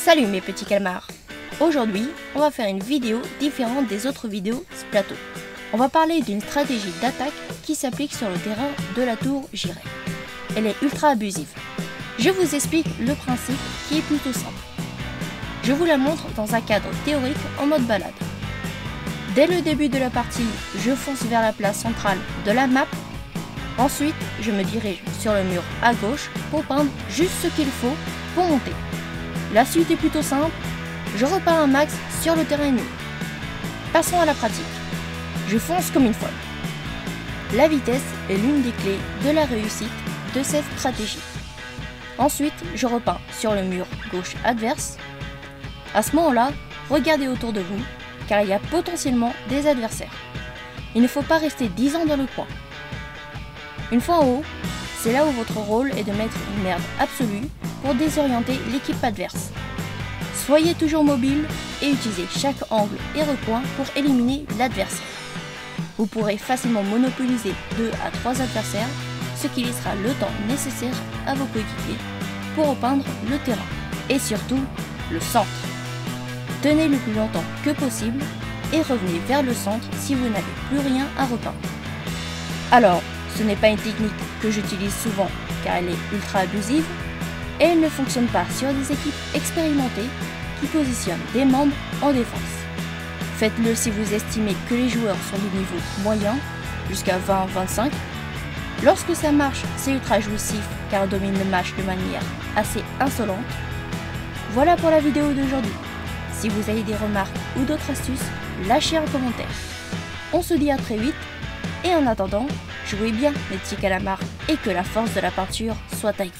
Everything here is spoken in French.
Salut mes petits calmars. Aujourd'hui, on va faire une vidéo différente des autres vidéos Splatoon. On va parler d'une stratégie d'attaque qui s'applique sur le terrain de la tour Jireh. Elle est ultra abusive. Je vous explique le principe qui est plutôt simple. Je vous la montre dans un cadre théorique en mode balade. Dès le début de la partie, je fonce vers la place centrale de la map. Ensuite, je me dirige sur le mur à gauche pour peindre juste ce qu'il faut pour monter. La suite est plutôt simple, je repeins un max sur le terrain ennemi. Passons à la pratique. Je fonce comme une folle. La vitesse est l'une des clés de la réussite de cette stratégie. Ensuite, je repeins sur le mur gauche adverse. À ce moment-là, regardez autour de vous, car il y a potentiellement des adversaires. Il ne faut pas rester 10 ans dans le coin. Une fois en haut, c'est là où votre rôle est de mettre une merde absolue pour désorienter l'équipe adverse. Soyez toujours mobile et utilisez chaque angle et recoin pour éliminer l'adversaire. Vous pourrez facilement monopoliser 2 à 3 adversaires, ce qui laissera le temps nécessaire à vos coéquipiers pour repeindre le terrain et surtout le centre. Tenez le plus longtemps que possible et revenez vers le centre si vous n'avez plus rien à repeindre. Alors, ce n'est pas une technique que j'utilise souvent car elle est ultra abusive et elle ne fonctionne pas sur des équipes expérimentées qui positionnent des membres en défense. Faites-le si vous estimez que les joueurs sont de niveau moyen, jusqu'à 20-25. Lorsque ça marche, c'est ultra jouissif car on domine le match de manière assez insolente. Voilà pour la vidéo d'aujourd'hui. Si vous avez des remarques ou d'autres astuces, lâchez un commentaire. On se dit à très vite et en attendant, jouez bien les petits calamars et que la force de la peinture soit avec vous.